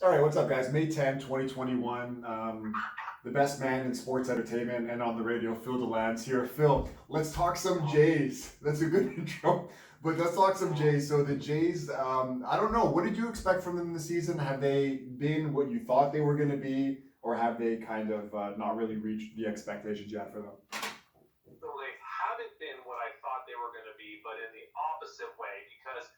All right, what's up, guys? May 10th, 2021. The best man in sports entertainment and on the radio, Phil Deland's here. Phil, let's talk some Jays. That's a good intro, but let's talk some Jays. So the Jays, I don't know. What did you expect from them this season? Have they been what you thought they were going to be, or have they kind of not really reached the expectations you had for them? So they haven't been what I thought they were going to be, but in the opposite way, because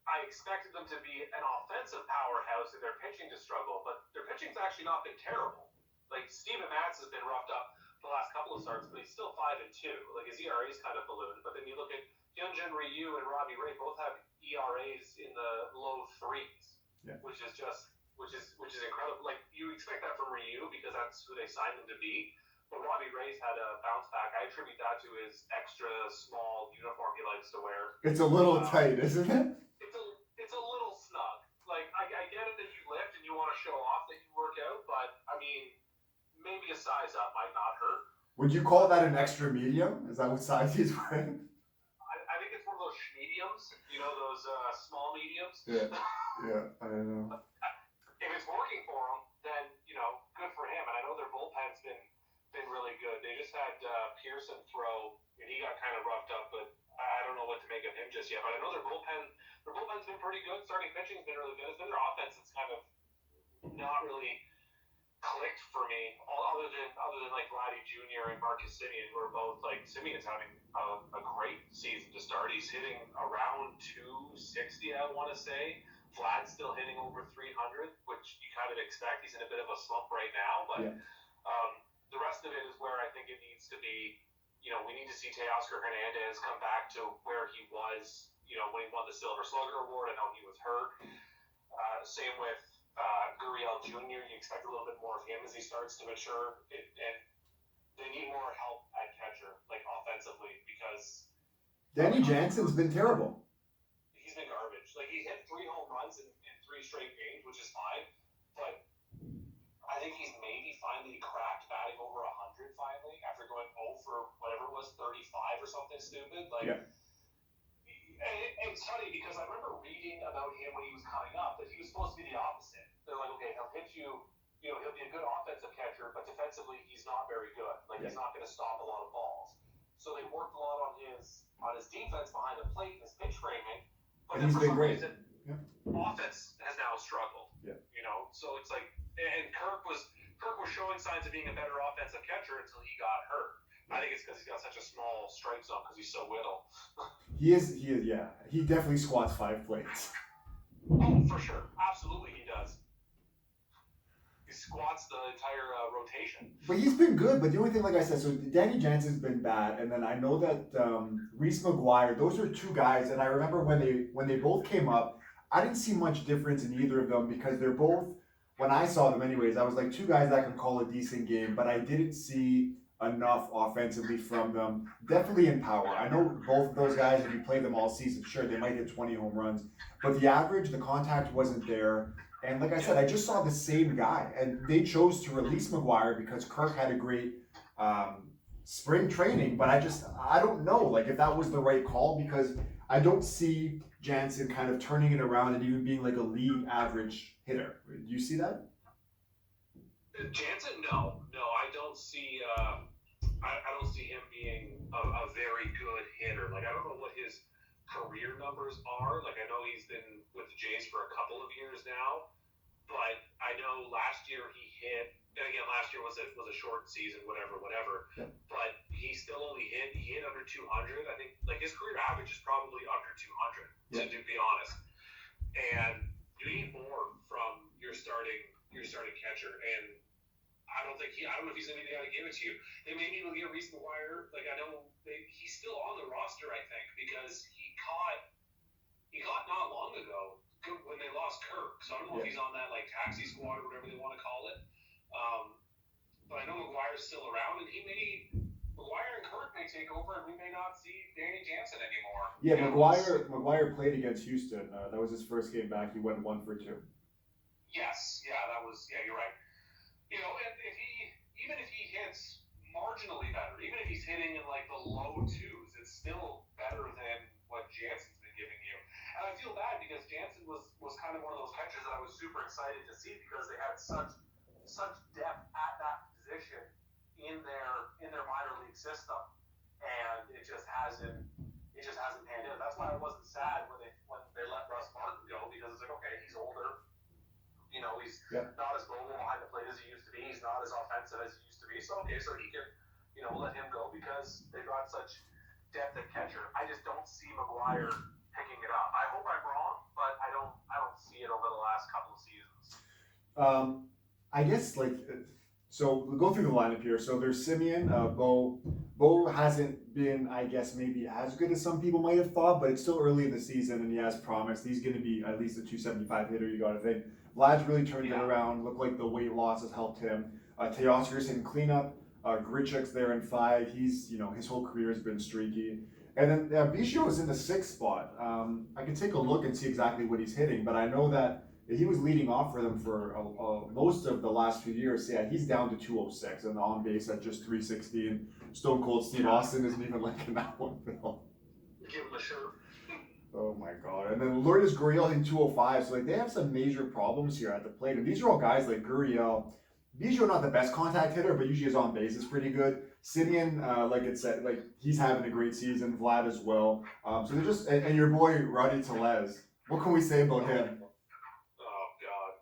I expected them to be an offensive powerhouse and their pitching to struggle, but their pitching's actually not been terrible. Like, Steven Matz has been roughed up the last couple of starts, but he's still 5-2. Like, his ERA's kind of ballooned. But then you look at Hyunjin Ryu and Robbie Ray, both have ERAs in the low threes, which is incredible. Like, you expect that from Ryu because that's who they signed him to be. But Robbie Ray's had a bounce back. I attribute that to his extra small uniform he likes to wear. It's a little tight, isn't it? It's a little snug. Like, I get it that you lift and you want to show off that you work out, but, I mean, maybe a size up might not hurt. Would you call that an extra medium? Is that what size he's wearing? I think it's one of those mediums, you know, those small mediums. Yeah, I don't know. If it's working for him, then, you know, good for him. And I know their bullpen's been really good. They just had Pearson throw, and he got kind of roughed up, but I don't know what to make of him just yet. But I know their bullpen's been pretty good. Starting pitching's been really good. It's been their offense that's kind of not really clicked for me, other than like Vladdy Jr. and Marcus Semien, who are both, like, Semien is having a great season to start. He's hitting around 260, I want to say. Vlad's still hitting over 300, which you kind of expect. He's in a bit of a slump right now, but the rest of it is where I think it needs to be. You know, we need to see Teoscar Hernandez come back to where he was, you know, when he won the Silver Slugger Award. I know he was hurt. Same with Gurriel Jr. You expect a little bit more of him as he starts to mature. And they need more help at catcher, like offensively, because Danny Jansen's been terrible. He's been garbage. Like, he hit 3 home runs in 3 straight games, which is fine. But I think he's maybe finally cracked batting over 100 finally after going 0 for whatever it was, 35 or something stupid. Like, and it's funny because I remember reading about him when he was coming up that he was supposed to be the opposite. They're like, okay, he'll hit you, you know, he'll be a good offensive catcher, but defensively he's not very good. Like, he's not going to stop a lot of balls. So they worked a lot on his defense behind the plate and his pitch framing. But and he's been great. Offense has now struggled. You know, so it's like, and Kirk was showing signs of being a better offensive catcher until he got hurt. I think it's because he's got such a small strike zone because he's so little. He is, yeah. He definitely squats 5 plates. Oh, for sure. Absolutely he does. He squats the entire rotation. But he's been good, but the only thing, like I said, so Danny Jansen's been bad, and then I know that Reese McGuire, those are 2 guys, and I remember when they both came up, I didn't see much difference in either of them because they're both, when I saw them anyways, I was like 2 guys that can call a decent game, but I didn't see enough offensively from them. Definitely in power. I know both of those guys, if you play them all season, sure, they might hit 20 home runs, but the average, the contact wasn't there. And like I said, I just saw the same guy, and they chose to release McGuire because Kirk had a great spring training, but I don't know, like, if that was the right call, because I don't see Jansen kind of turning it around and even being like a league average hitter. Do you see that? Jansen, no, I don't see. I don't see him being a very good hitter. Like, I don't know what his career numbers are. Like, I know he's been with the Jays for a couple of years now, but I know last year he hit. And again, last year was a short season, whatever. Yeah. But he still only hit under 200. I think, like, his career average is probably under 200. To be honest, and you need more from your starting catcher. And I don't know if he's going to be the guy to give it to you. They may need to get Reese McGuire. Like, I know he's still on the roster, I think, because he caught not long ago when they lost Kirk. So I don't know if he's on that, like, taxi squad or whatever they want to call it. But I know McGuire's still around, and McGuire and Kirk may take over, and we may not see Danny Jansen anymore. Yeah, McGuire played against Houston. That was his first game back. He went 1 for 2. Yes, you're right. You know, and even if he hits marginally better, even if he's hitting in like the low 2s, it's still better than what Jansen's been giving you. And I feel bad because Jansen was kind of one of those catchers that I was super excited to see because they had such depth at that position in their minor league system, and it just hasn't panned out. That's why I wasn't sad when they let Russ Martin go, because it's like, okay, he's older, he's not as mobile behind the plate as he used to be. He's not as offensive as he used to be. So okay, so he can let him go because they've got such depth at catcher. I just don't see McGuire picking it up. I hope I'm wrong, but I don't see it over the last couple of seasons. I guess so we'll go through the lineup here. So there's Simeon, Bo. Bo hasn't been, I guess, maybe as good as some people might have thought, but it's still early in the season and he has promised. He's going to be at least a 275 hitter, you got to think. Vlad's really turned it around. Looked like the weight loss has helped him. Teoscar's in cleanup. Grichuk's there in 5. He's, his whole career has been streaky. And then Biggio is in the 6th spot. I can take a look and see exactly what he's hitting, but I know that he was leading off for them for most of the last few years. Yeah, he's down to 206 and on base at just 316. Stone Cold Steve Austin isn't even liking that one, Phil. Give him a shirt. Oh my God. And then Lourdes Gurriel in 205. So they have some major problems here at the plate. And these are all guys like Gurriel. Biggio not the best contact hitter, but usually his on base is pretty good. Simeon, like it said, he's having a great season. Vlad as well. So they're just and your boy Roddy Tellez. What can we say about him? Oh God.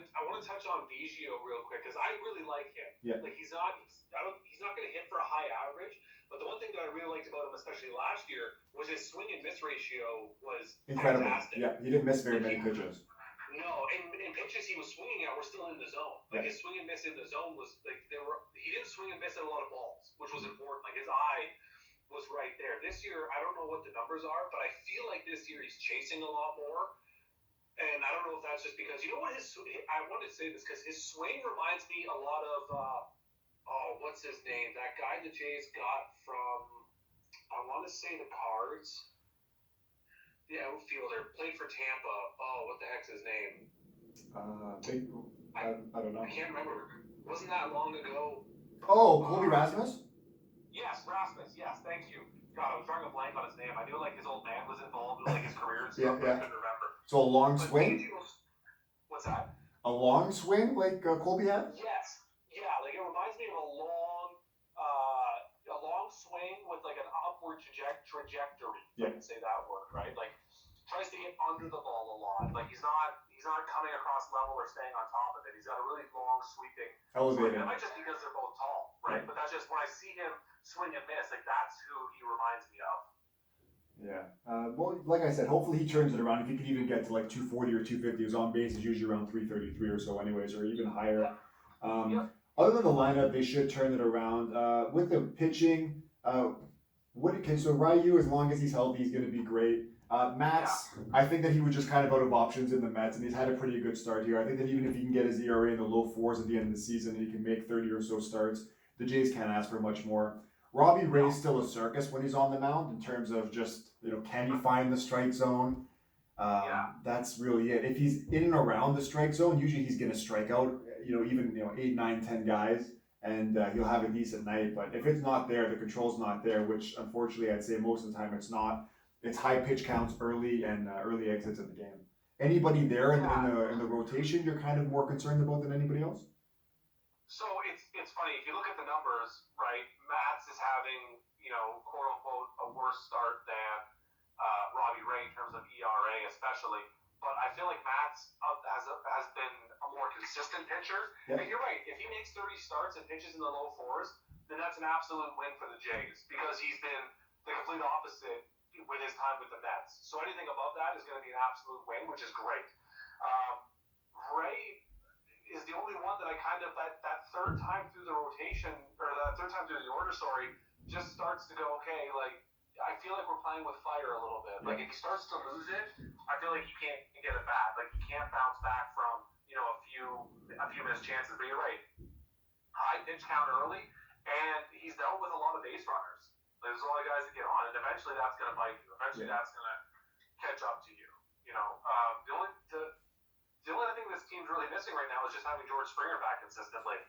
I want to touch on Biggio real quick because I really like him. Yeah. He's not going to hit for a high average, but the one thing that I really liked about him, especially last year, was his swing and miss ratio was incredible. Fantastic. Yeah, he didn't miss very many pitches. No, and pitches he was swinging at were still in the zone. His swing and miss in the zone was he didn't swing and miss at a lot of balls, which was important. His eye was right there. This year, I don't know what the numbers are, but I feel like this year he's chasing a lot more. And I don't know if that's just because, I wanted to say this because his swing reminds me a lot of, what's his name? That guy the Jays got from, I want to say the Cards. The outfielder, played for Tampa. Oh, what the heck's his name? I don't know. I can't remember. Wasn't that long ago? Oh, Colby Rasmus? Yes, Rasmus. Yes, thank you. God, I was drawing a blank on his name. I knew his old man was involved with his career and stuff, but I couldn't remember. So a long swing? What's that? A long swing like Colby had? Yes. Yeah, it reminds me of a long swing with an upward trajectory. Yeah. I can say that word, right? Tries to get under the ball a lot. He's not coming across level or staying on top of it. He's got a really long sweeping. Elevated. It might just be because they're both tall, right? But that's just when I see him swing and miss, that's who he reminds me of. Yeah. Well, like I said, hopefully he turns it around. If he could even get to 240 or 250, his on base is usually around 333 or so, anyways, or even higher. Other than the lineup, they should turn it around. With the pitching, so Ryu, as long as he's healthy, he's going to be great. Mats, I think that he was just kind of out of options in the Mets, and he's had a pretty good start here. I think that even if he can get his ERA in the low 4s at the end of the season, and he can make 30 or so starts, the Jays can't ask for much more. Robbie Ray's still a circus when he's on the mound in terms of just, can he find the strike zone? That's really it. If he's in and around the strike zone, usually he's going to strike out, even 8, 9, 10 guys, and he'll have a decent night. But if it's not there, the control's not there, which unfortunately I'd say most of the time it's not. It's high pitch counts early and early exits of the game. Anybody there in the rotation you're kind of more concerned about than anybody else? So it's funny, if you look at the numbers, right, Mats is having, quote unquote, a worse start than Robbie Ray in terms of ERA especially. But I feel like Mats has been a more consistent pitcher. Yep. And you're right, if he makes 30 starts and pitches in the low 4s, then that's an absolute win for the Jays because he's been the complete opposite with his time with the Mets. So anything above that is going to be an absolute win, which is great. Ray is the only one that I kind of, that third time through the rotation, or that third time through the order, just starts to go, okay, I feel like we're playing with fire a little bit. If he starts to lose it, I feel like he can't get it back. He can't bounce back from, a few missed chances. But you're right. High pitch count early, and he's dealt with a lot of base runners. There's a lot of guys that get on, and eventually that's going to bite you. Eventually that's going to catch up to you. The only thing this team's really missing right now is just having George Springer back consistently.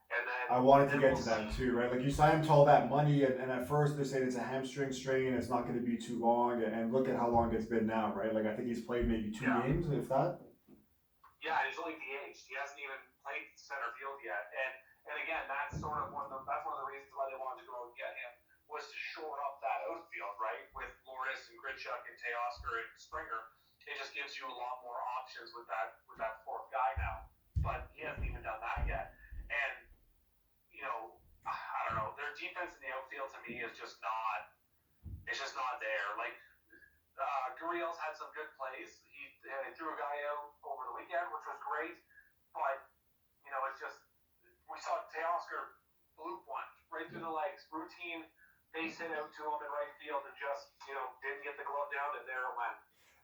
And then I wanted to then get we'll to that see. too, right? Like you signed him to all that money, and at first they're saying it's a hamstring strain, it's not going to be too long, and look at how long it's been now, right? Like I think he's played maybe 2 games, if that. Yeah, and he's only DH'd. He hasn't even played center field yet. And again, that's sort of that's one of the reasons why they wanted to go and get him was to shore up that outfield, right? With Lourdes and Grichuk and Teoscar and Springer, it just gives you a lot more options with that fourth guy now. But he hasn't even done that yet. And I don't know. Their defense in the outfield to me is just not. It's just not there. Like Gurriel's had some good plays. He threw a guy out over the weekend, which was great. But it's just we saw Teoscar bloop one right through the legs, routine base hit out to him in right field, and just didn't get the glove down, and there it went.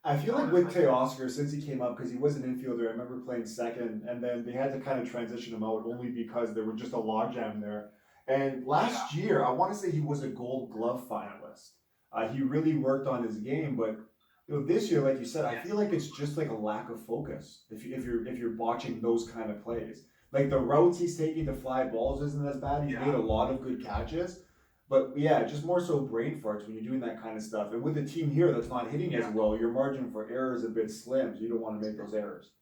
I feel like with Teoscar, since he came up, because he was an infielder, I remember playing second, and then they had to kind of transition him out only because there was just a logjam there. And last year, I want to say he was a Gold Glove finalist. He really worked on his game, but this year, like you said, I feel like it's just like a lack of focus. If you're watching those kind of plays, like the routes he's taking to fly balls isn't as bad. He's made a lot of good catches. But yeah, just more so brain farts when you're doing that kind of stuff. And with a team here that's not hitting as well, your margin for error is a bit slim, so you don't want to make those errors.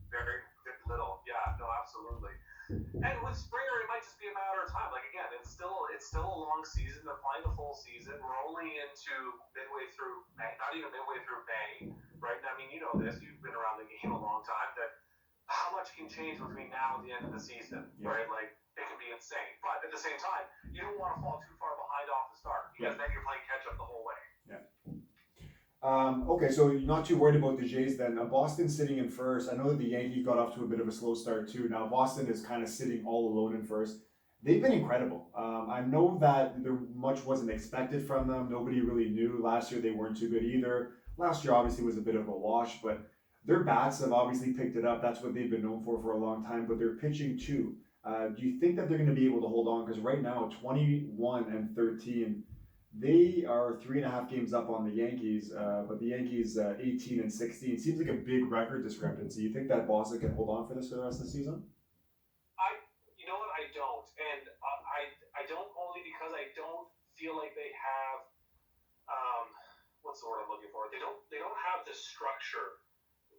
Very little. Yeah, no, absolutely. And with Springer, it might just be a matter of time. Like again, it's still a long season. They're playing the full season. We're only into midway through May, not even midway through May, right? I mean, you know this. You've been around the game a long time. That how much can change between now and the end of the season, right? Like it can be insane. But at the same time, you don't want to fall too far behind off the start because then you're playing catch up the whole way. Yeah. Okay, so you're not too worried about the Jays then. Boston sitting in first. I know that the Yankees got off to a bit of a slow start too. Now Boston is kind of sitting all alone in first. They've been incredible. I know that there much wasn't expected from them. Nobody really knew. Last year they weren't too good either. Last year obviously was a bit of a wash, but their bats have obviously picked it up. That's what they've been known for a long time, but they're pitching too. Do you think that they're going to be able to hold on? Because right now, 21-13, they are 3.5 games up on the Yankees, but the Yankees 18-16 seems like a big record discrepancy. You think that Boston can hold on for this for the rest of the season? You know what? I don't, and I don't only because I don't feel like they have what's the word I'm looking for? They don't have the structure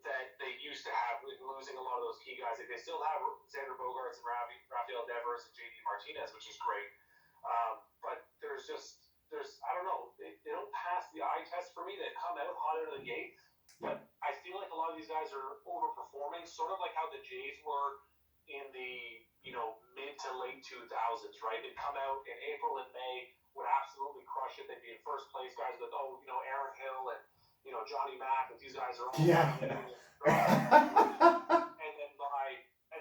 that they used to have with losing a lot of those key guys. Like they still have Xander Bogaerts and Rafael Devers and JD Martinez, which is great. But there's I don't know, they don't pass the eye test for me. They come out hot out of the gate. But I feel like a lot of these guys are overperforming, sort of like how the Jays were in the mid to late 2000s, right? They'd come out in April and May, would absolutely crush it. They'd be in first place. Guys with Aaron Hill and Johnny Mack, and these guys are all and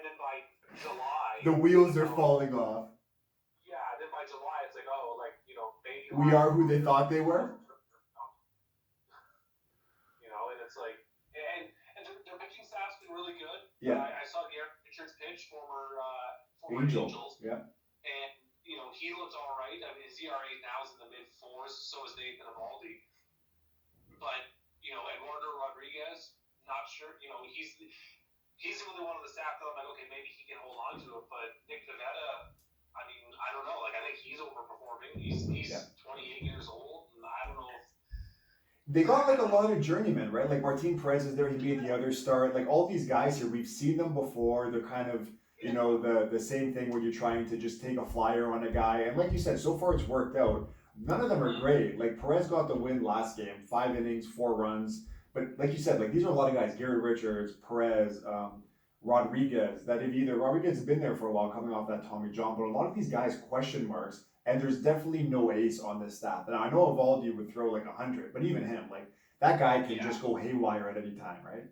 then by July the wheels are falling off. Yeah, then by July it's like maybe we are who they thought they were. And it's like and their pitching staff's been really good. Yeah, I saw Garrett Richards pitch, former Angels. Yeah. And he looked all right. I mean, his ERA now is in the mid fours. So is Nathan Eovaldi. But Eduardo Rodriguez, not sure. He's the only one on the staff that I'm like, okay, maybe he can hold on to it. But Nick Pivetta, I mean, I don't know. Like, I think he's overperforming. He's 28 years old, and I don't know. They got like a lot of journeymen, right? Like Martin Perez is there. He made the other start. Like all these guys here, we've seen them before. They're kind of the same thing when you're trying to just take a flyer on a guy. And like you said, so far it's worked out. None of them are great. Like Perez got the win last game, 5 innings, 4 runs. But like you said, like these are a lot of guys: Garrett Richards, Perez, Rodriguez. That Rodriguez has been there for a while, coming off that Tommy John. But a lot of these guys question marks, and there's definitely no ace on this staff. And I know Eovaldi would throw like 100, but even him, like that guy can just go haywire at any time, right?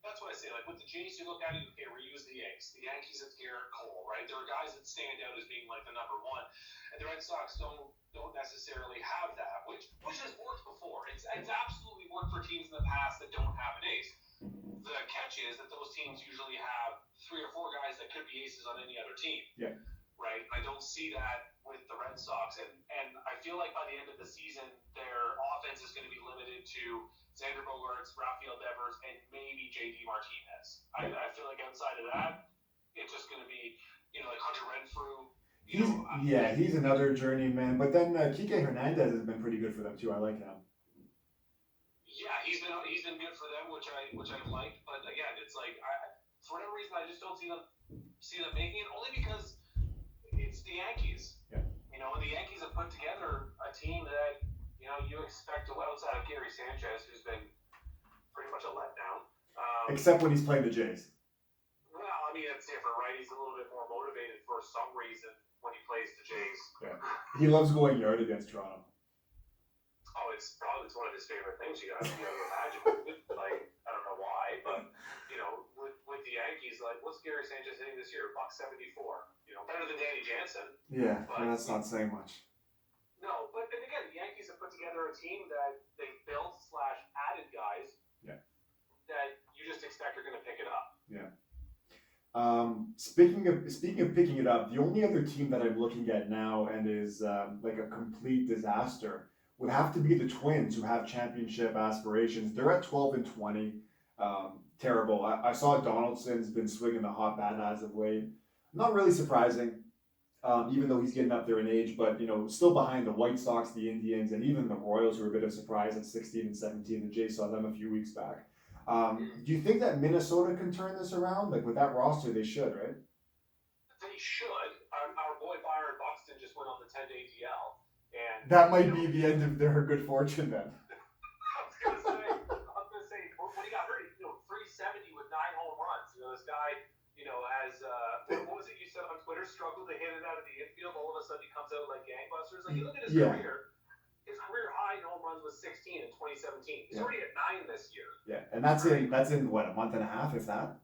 That's what I say. Like with the Jays, you look at it, okay, reuse the ace. The Yankees, it's Garrett Cole, right? There are guys that stand out as being like the number one, and the Red Sox don't necessarily have that, which has worked before. It's absolutely worked for teams in the past that don't have an ace. The catch is that those teams usually have 3 or 4 guys that could be aces on any other team. Yeah. Right? I don't see that with the Red Sox, and I feel like by the end of the season, their offense is going to be limited to Xander Bogaerts, Rafael Devers, and maybe JD Martinez. I feel like outside of that, it's just going to be, like Hunter Renfrew. He's another journeyman. But then Kike Hernandez has been pretty good for them too. I like him. Yeah, he's been good for them, which I like. But again, it's like for whatever reason I just don't see them making it. Only because it's the Yankees. Yeah. And the Yankees have put together a team that you expect to outside of Gary Sanchez, who's been pretty much a letdown. Except when he's playing the Jays. Well, I mean, it's different, right? He's a little bit more motivated for some reason when he plays the Jays. Yeah. He loves going yard against Toronto. Oh, it's one of his favorite things. You gotta imagine. Like, I don't know why, but with the Yankees, like, what's Gary Sanchez hitting this year? $174. Better than Danny Jansen. Yeah, but that's not saying much. No, but then again, the Yankees have put together a team that they've built / added guys. Yeah. That you just expect are going to pick it up. Yeah. Speaking of picking it up, the only other team that I'm looking at now and is like a complete disaster would have to be the Twins, who have championship aspirations. They're at 12-20. Terrible. I saw Donaldson's been swinging the hot bat as of late. Not really surprising, even though he's getting up there in age, but still behind the White Sox, the Indians, and even the Royals, who were a bit of a surprise at 16-17. The Jays saw them a few weeks back. Do you think that Minnesota can turn this around? Like with that roster, they should, right? They should. Our boy Byron Buxton just went on the 10-day DL, and that might be the end of their good fortune then. I was gonna say, when he got hurt, 370 with 9 home runs. This guy, has what was it you said on Twitter? Struggled to hit it out of the infield. All of a sudden, he comes out like gangbusters. Like you look at his career. His career high in home runs was 16 in 2017. He's already at 9 this year. Yeah, and that's in what, a month and a half, if that?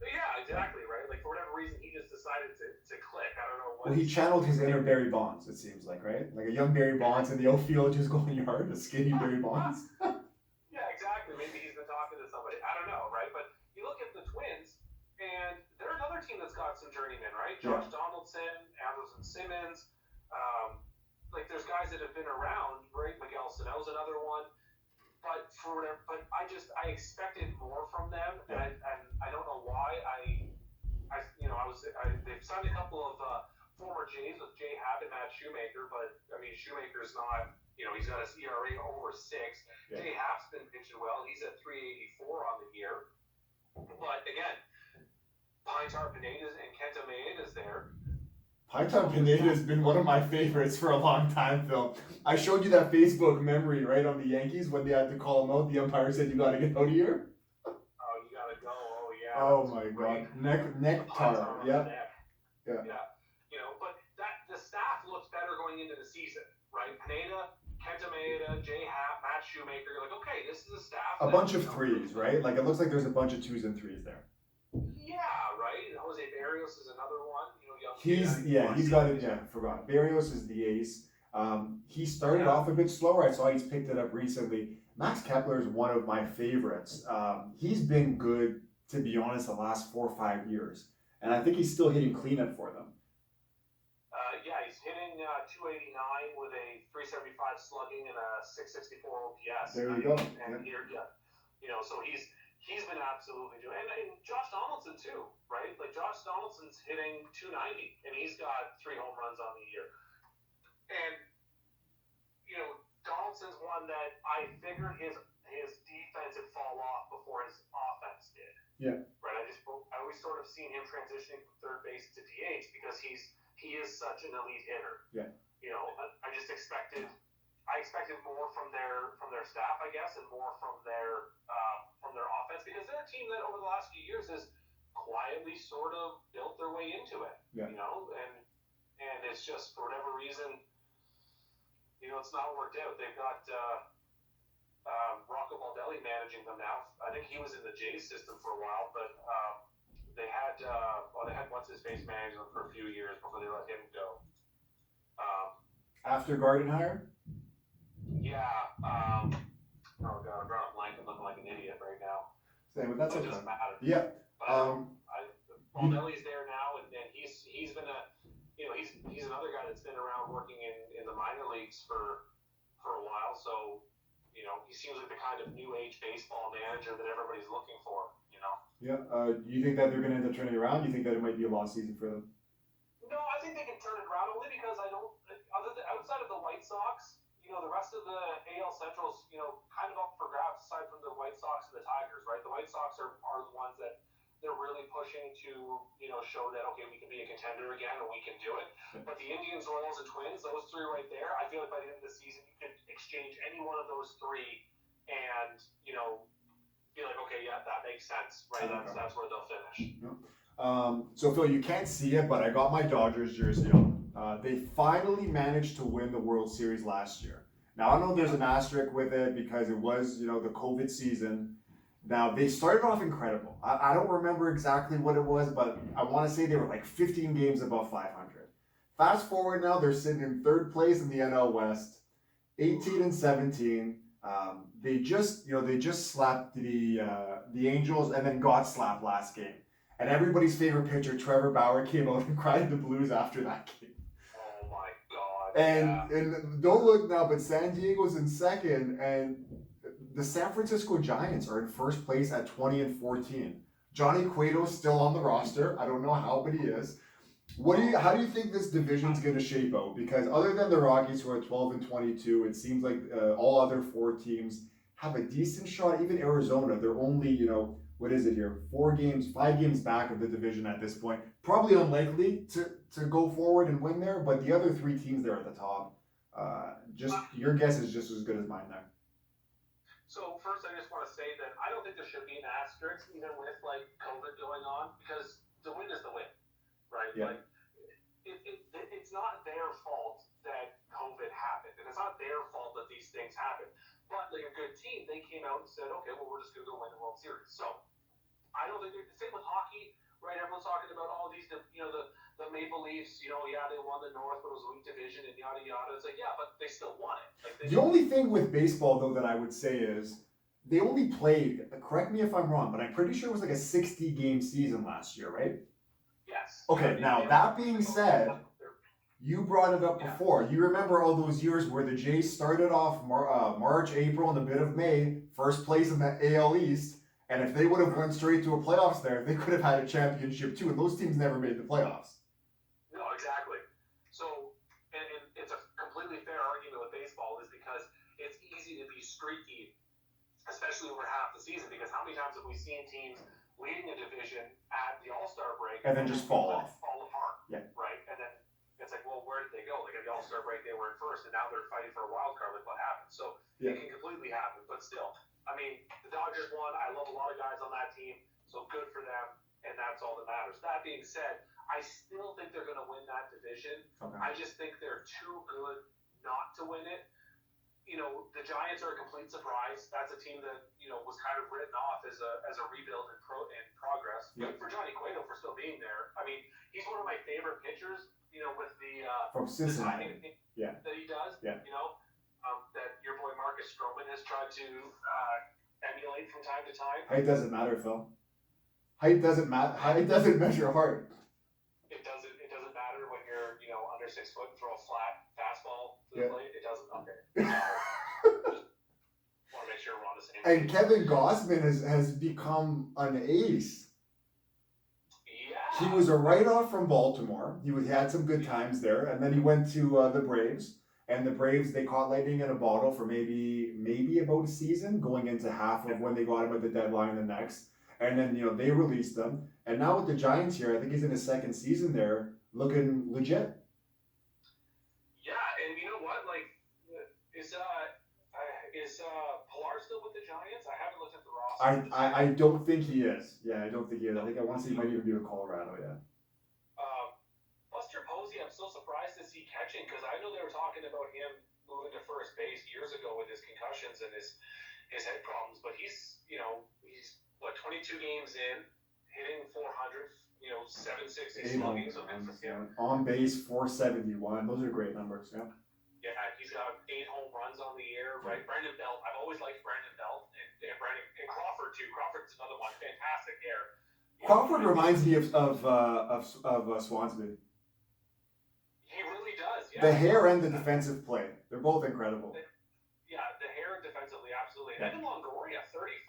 Yeah, exactly, right? Like for whatever reason, he just decided to click. I don't know what. Well, he channeled his inner Barry Bonds. It seems like, right? Like a young Barry Bonds in the outfield, just going yard, a skinny Barry Bonds. Yeah, exactly. Maybe he's been talking to somebody. I don't know, right? But you look at the Twins, and they're another team that's got some journeymen, right? Josh Donaldson, Anderson Simmons. Like there's guys that have been around, right? Miguel Sano's another one, but I expected more from them, and I don't know why. They've signed a couple of former Jays with Jay Happ and Matt Shoemaker, but I mean Shoemaker's not, he's got his ERA over 6. Yeah. Jay Happ's been pitching well. He's at 384 on the year, but again, Pintar Pineda's and Kenta Maeda's there. Pintar Pineda has been one of my favorites for a long time, Phil. I showed you that Facebook memory, right, on the Yankees when they had to call him out. The umpire said, "You got to get out of here." Oh, you got to go. Oh, yeah. Oh my God, Nectar. Yeah. But the staff looks better going into the season, right? Pineda, Kenta Maeda, Jay Happ, Matt Shoemaker. You're like, okay, this is a staff. A bunch of threes, right? Like it looks like there's a bunch of 2s and 3s there. Yeah, right. Jose Barrios is another one. He's got it. Yeah, forgot. Barrios is the ace. He started off a bit slower. I saw he's picked it up recently. Max Kepler is one of my favorites. He's been good, to be honest, the last 4 or 5 years, and I think he's still hitting cleanup for them. He's hitting 289 with a 375 slugging and a 664 OPS. There you go. And so he's been absolutely doing, and Josh Donaldson too, right? Like Josh Donaldson's hitting 290, and he's got 3 home runs on the year. And Donaldson's one that I figured his defense would fall off before his offense did. Yeah. Right. I always sort of seen him transitioning from third base to DH because he is such an elite hitter. Yeah. I just expected more from their staff, I guess, and more from their offense because they're a team that over the last few years has quietly sort of built their way into it. Yeah. And it's just for whatever reason, it's not worked out. They've got Rocco Baldelli managing them now. I think he was in the Jays system for a while, but they had what's his face managing them for a few years before they let him go. After Gardenhire? Yeah. Oh God, I'm drawing a blank. I'm looking like an idiot right now. Same, but that's it okay. doesn't matter. Yeah. Baldelli's there now, and he's been he's another guy that's been around working in the minor leagues for a while. So he seems like the kind of new age baseball manager that everybody's looking for. Yeah. Do you think that they're going to end up turning around? Do you think that it might be a lost season for them? think they can turn it around only because I don't. Outside of the White Sox, the rest of the AL Central's, kind of up for grabs aside from the White Sox and the Tigers, right? The White Sox are the ones that they're really pushing to, show that, okay, we can be a contender again and we can do it. But the Indians, Royals, and Twins, those three right there, I feel like by the end of the season, you could exchange any one of those three and, be like, okay, yeah, that makes sense, right? That's where they'll finish. So Phil, you can't see it, but I got my Dodgers jersey on. They finally managed to win the World Series last year. Now I know there's an asterisk with it because it was, the COVID season. Now they started off incredible. I don't remember exactly what it was, but I want to say they were like 15 games above 500. Fast forward now, they're sitting in third place in the NL West, 18-17. They just slapped the Angels and then got slapped last game. And everybody's favorite pitcher, Trevor Bauer, came out and cried the blues after that game. Oh my God! And don't look now, but San Diego's in second, and the San Francisco Giants are in first place at 20-14. Johnny Cueto's still on the roster. I don't know how, but he is. How do you think this division's going to shape out? Because other than the Rockies, who are 12-22, it seems like all other four teams have a decent shot. Even Arizona, they're only, what is it here? 5 games back of the division at this point. Probably unlikely to go forward and win there, but the other three teams there at the top, just your guess is just as good as mine there. So first, I just want to say that I don't think there should be an asterisk even with like COVID going on, because the win is the win, right? Yeah. Like it's not their fault that COVID happened, and it's not their fault that these things happen. But like a good team, they came out and said, okay, well, we're just going to go win the World Series. So I don't think the same with hockey, right? Everyone's talking about all these, the Maple Leafs, they won the North, but it was a weak division and yada yada. It's like, yeah, but they still won it. Like, the only thing with baseball though that I would say is they only played, correct me if I'm wrong, but I'm pretty sure it was like a 60-game season last year, right? Yes. Okay, now that being said, you brought it up before. You remember all those years where the Jays started off March, April, and a bit of May, first place in the AL East, and if they would have went straight to a playoffs there, they could have had a championship too, and those teams never made the playoffs. No, exactly. So, and it's a completely fair argument with baseball is because it's easy to be streaky, especially over half the season, because how many times have we seen teams leading a division at the All-Star break and then just fall apart? Yeah. Right? And then it's like, well, where did they go? Like at the All-Star break, they were in first, and now they're fighting for a wild card. Like, what happened? So it can completely happen. But still, I mean, the Dodgers won. I love a lot of guys on that team, so good for them, and that's all that matters. That being said, I still think they're going to win that division. Okay. I just think they're too good not to win it. The Giants are a complete surprise. That's a team that, was kind of written off as a rebuild in progress. Yep. For Johnny Cueto for still being there. I mean, he's one of my favorite pitchers, with the from Cincinnati. That he does. Yeah. That your boy Marcus Stroman has tried to emulate from time to time. Height doesn't matter, Phil. Height doesn't matter. Height doesn't measure heart. It doesn't matter when you're, under 6 foot and throw a flat fastball to the plate. It doesn't. Okay. Just want to make sure we're on the same page. And Kevin Gausman has become an ace. Yeah. He was a write-off from Baltimore. He had some good times there, and then he went to the Braves. And the Braves, they caught lightning in a bottle for maybe about a season, going into half of when they got him at the deadline the next. And then, they released him. And now with the Giants here, I think he's in his second season there, looking legit. Yeah, and you know what? Like, is Pilar still with the Giants? I haven't looked at the roster. I don't think he is. Yeah, I don't think he is. I think I want to see he might even be with Colorado, yeah. Buster Posey, I'm still surprised to see catching, because I know they were talking about him moving to first base years ago with his concussions and his head problems, but he's 22 games in, hitting 400, 760 slugging, so good for him. On base 471, those are great numbers, yeah. Yeah, he's got 8 home runs on the year, right? Brandon Belt, I've always liked Brandon Belt, and Crawford too. Crawford's another one, fantastic hair. Crawford reminds me of Swansby. He really does, yeah. The hair and the defensive play, they're both incredible. Yeah, the hair defensively, absolutely. And then Longoria, 35,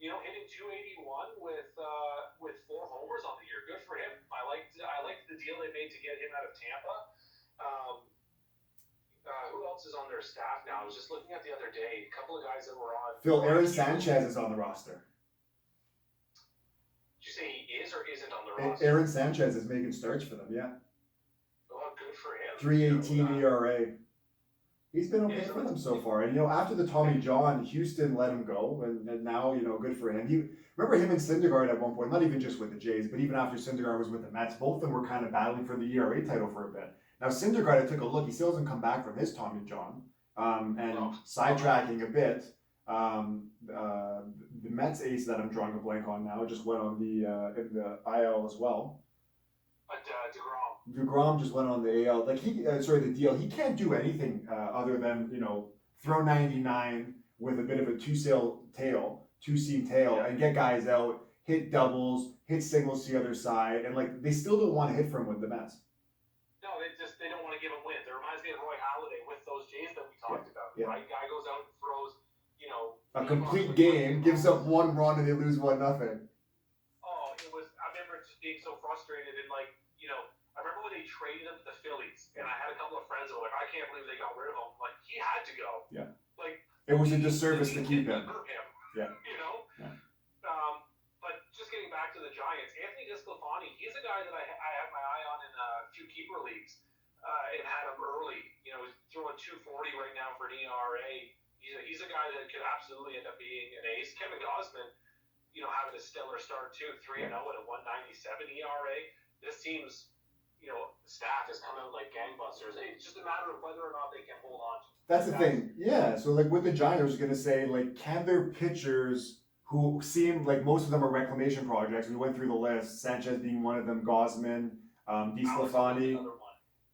hitting hitting 281 with 4 homers on the year. Good for him. I liked the deal they made to get him out of Tampa. Who else is on their staff now? I was just looking at the other day. A couple of guys that were on. Phil, Aaron Sanchez is on the roster. Did you say he is or isn't on the roster? Aaron Sanchez is making starts for them, yeah. Oh, good for him. 3.18 ERA. He's been okay for them so far. And, after the Tommy John, Houston let him go. And now, good for him. Remember him and Syndergaard at one point, not even just with the Jays, but even after Syndergaard was with the Mets, both of them were kind of battling for the ERA title for a bit. Now, Syndergaard, I took a look. He still hasn't come back from his Tommy John. Sidetracking a bit, the Mets ace that I'm drawing a blank on now just went on the IL as well. DeGrom just went on the AL. The deal. He can't do anything other than throw 99 with a bit of a two-seam tail, and get guys out, hit doubles, hit singles to the other side, and they still don't want to hit for him with the Mets. No, they don't want to give him wins. It reminds me of Roy Halladay with those Jays that we talked about. Yeah. Right, guy goes out and throws a complete game, gives up 1 run, and they lose 1-0. Oh, it was. I remember just being so frustrated and I remember when they traded him to the Phillies, and I had a couple of friends that were like, I can't believe they got rid of him. He had to go. Yeah. It was a disservice to keep him. Yeah. But just getting back to the Giants, Anthony DeSclafani, he's a guy that I had my eye on in a few keeper leagues, and had him early. He's throwing 240 right now for an ERA. He's a guy that could absolutely end up being an ace. Kevin Gausman, having a stellar start too, 3-0 at a 197 ERA. This team's staff has come out like gangbusters. It's just a matter of whether or not they can hold on. That's the thing. Yeah. So with the Giants, I was gonna say can their pitchers who seem like most of them are reclamation projects? We went through the list. Sanchez being one of them. Gausman, DeSclafani.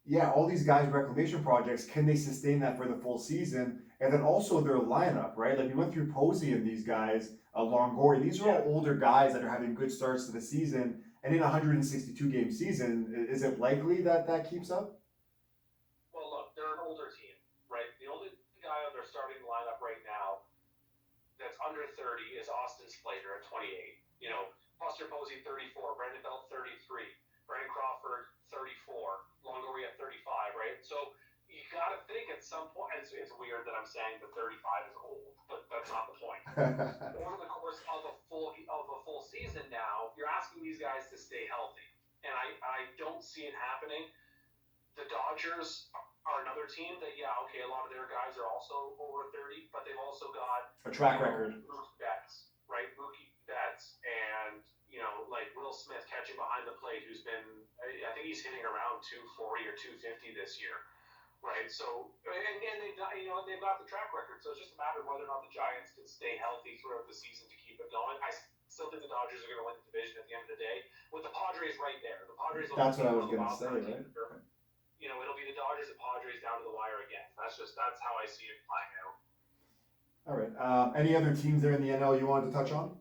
Yeah, all these guys reclamation projects. Can they sustain that for the full season? And then also their lineup, right? We went through Posey and these guys, Longoria. These are all older guys that are having good starts to the season. And in a 162-game season, is it likely that keeps up? Well, look, they're an older team, right? The only guy on their starting lineup right now that's under 30 is Austin Slater at 28. Buster Posey 34, Brandon Belt 33, Brandon Crawford 34, Longoria 35, right? So you got to think at some point, it's weird that I'm saying that 35 is old, but that's not the point. Over the course of a full season now, you're asking these guys to stay healthy, and I don't see it happening. The Dodgers are another team that, a lot of their guys are also over 30, but they've also got a track record. Mookie Betts, right? Mookie Betts, and Will Smith catching behind the plate, who's been, I think he's hitting around 240 or 250 this year. Right, so and they've got the track record, so it's just a matter of whether or not the Giants can stay healthy throughout the season to keep it going. I still think the Dodgers are going to win the division at the end of the day, with the Padres right there. The Padres. That's what I was going to say, right? It'll be the Dodgers and Padres down to the wire again. That's how I see it playing out. All right. Any other teams there in the NL you wanted to touch on?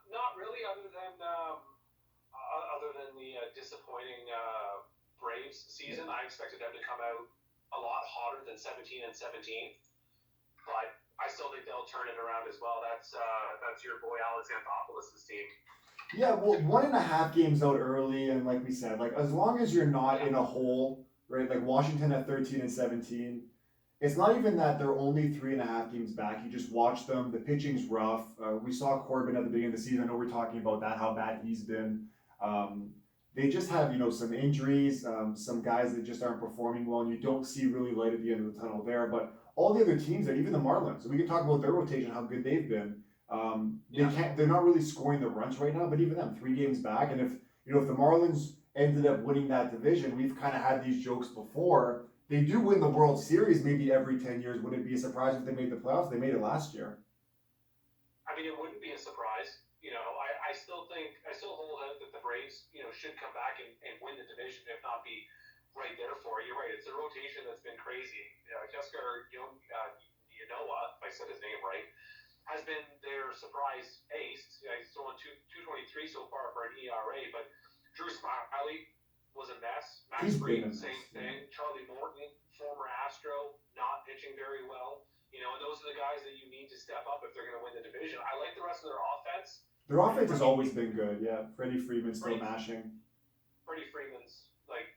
Not really, other than the disappointing. Braves season. I expected them to come out a lot hotter than 17-17, but I still think they'll turn it around as well. That's your boy Alex Anthopoulos' team. Yeah, well, 1.5 games out early, and like we said, as long as you're not in a hole, right? Washington at 13-17. It's not even that they're only 3.5 games back. You just watch them. The pitching's rough. We saw Corbin at the beginning of the season. I know we're talking about that, how bad he's been. They just have, some injuries, some guys that just aren't performing well, and you don't see really light at the end of the tunnel there. But all the other teams, even the Marlins, so we can talk about their rotation, how good they've been. They're not really scoring the runs right now, but even them, 3 games back. And if the Marlins ended up winning that division, we've kind of had these jokes before. They do win the World Series maybe every 10 years. Would it be a surprise if they made the playoffs? They made it last year. I mean, it wouldn't be a surprise. I still hold out that the Braves, should come back and win the division, if not be right there for it. You're right. It's a rotation that's been crazy. Kesker Yanoa, if I said his name right, has been their surprise ace. He's throwing 223 so far for an ERA, but Drew Smyly was a mess. Max Fried, same thing. Charlie Morton, former Astro, not pitching very well. And those are the guys that you need to step up if they're going to win the division. I like the offense. Their offense has always been good, yeah. Freddie Freeman's still Freddie- mashing. Freddie Freeman's like,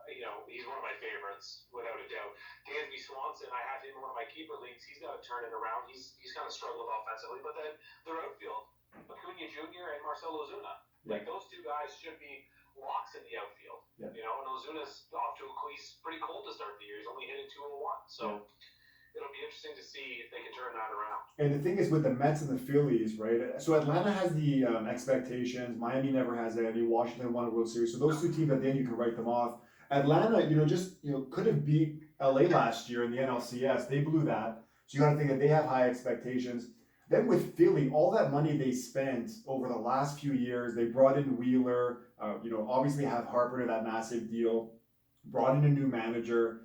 he's one of my favorites without a doubt. Dansby Swanson, I had him in one of my keeper leagues. He's got to turn it around. He's kind of struggled offensively, but then their outfield, Acuna Jr. and Marcell Ozuna, like those two guys should be locks in the outfield. Yeah. And Ozuna's off to he's pretty cold to start the year. He's only hitting 201, so. It'll be interesting to see if they can turn that around. And the thing is with the Mets and the Phillies, right? So Atlanta has the expectations. Miami never has any. Washington won a World Series. So those two teams at the end, you can write them off. Atlanta, could have beat LA last year in the NLCS. They blew that. So you got to think that they have high expectations. Then with Philly, all that money they spent over the last few years, they brought in Wheeler. Obviously have Harper to that massive deal. Brought in a new manager.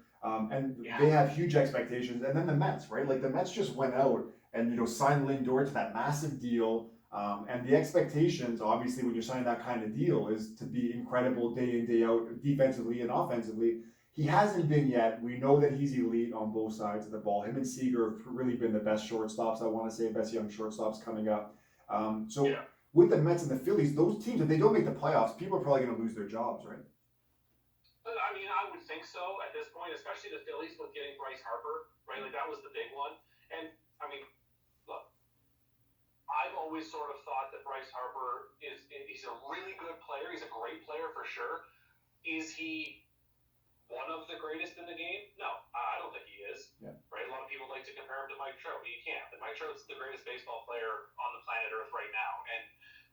They have huge expectations, and then the Mets, right? Like the Mets just went out and signed Lindor to that massive deal, and the expectations, obviously, when you're signing that kind of deal, is to be incredible day in day out, defensively and offensively. He hasn't been yet. We know that he's elite on both sides of the ball. Him and Seager have really been the best shortstops. I want to say best young shortstops coming up. With the Mets and the Phillies, those teams, if they don't make the playoffs, people are probably going to lose their jobs, right? I mean, I would think so at this point, especially the Phillies with getting Bryce Harper, right? Like that was the big one. And I mean, look, I've always sort of thought that Bryce Harper he's a really good player. He's a great player for sure. Is he one of the greatest in the game? No, I don't think he is. Yeah. Right? A lot of people like to compare him to Mike Trout, but you can't. And Mike Trout's the greatest baseball player on the planet Earth right now. And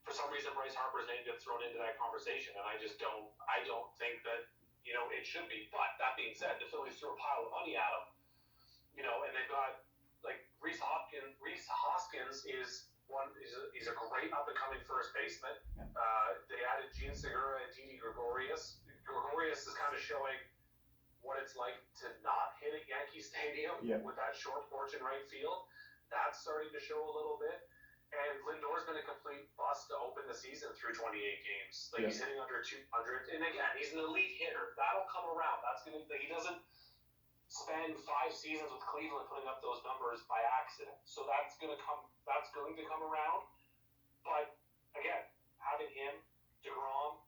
for some reason, Bryce Harper's name gets thrown into that conversation, and I don't think that. It should be. But that being said, the Phillies threw a pile of money at him. And they've got like Rhys Hoskins. Rhys Hoskins is he's a great up and coming first baseman. Yeah. They added Gene Segura and Didi Gregorius. Gregorius is kind of showing what it's like to not hit at Yankee Stadium with that short porch in right field. That's starting to show a little bit. And Lindor's been a complete bust to open the season through 28 games. He's hitting under 200. And again, he's an elite hitter. That'll come around. He doesn't spend 5 seasons with Cleveland putting up those numbers by accident. So that's going to come around. But again, having him, DeGrom,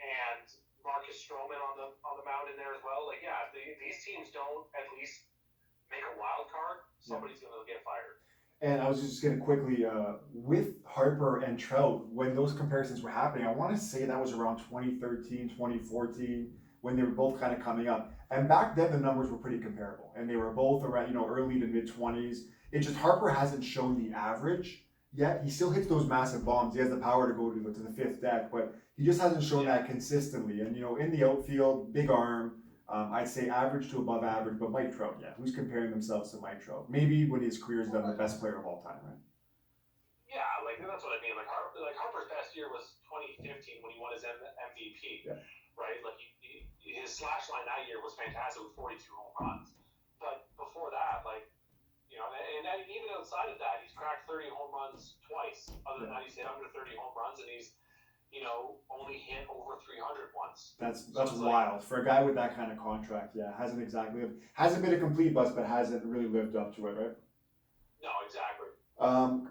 and Marcus Stroman on the mound in there as well. These teams don't at least make a wild card, somebody's going to get fired. And I was just going to quickly, with Harper and Trout, when those comparisons were happening, I want to say that was around 2013, 2014, when they were both kind of coming up. And back then, the numbers were pretty comparable. And they were both around, early to mid-20s. It's just Harper hasn't shown the average yet. He still hits those massive bombs. He has the power to go to the fifth deck, but he just hasn't shown that consistently. And, in the outfield, big arm. I'd say average to above average, but Mike Trout, who's comparing themselves to Mike Trout? Maybe when his career is done, the best player of all time, right? Yeah, that's what I mean. Harper's best year was 2015 when he won his MVP, right? His slash line that year was fantastic with 42 home runs. But before that, and even outside of that, he's cracked 30 home runs twice. Other than that, he's hit under 30 home runs, and he's only hit over 300 once. That's wild. For a guy with that kind of contract, hasn't been a complete bust, but hasn't really lived up to it, right? No, exactly.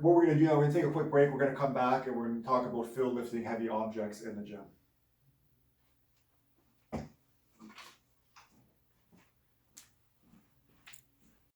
What we're going to do now, we're going to take a quick break. We're going to come back and we're going to talk about Phil lifting heavy objects in the gym.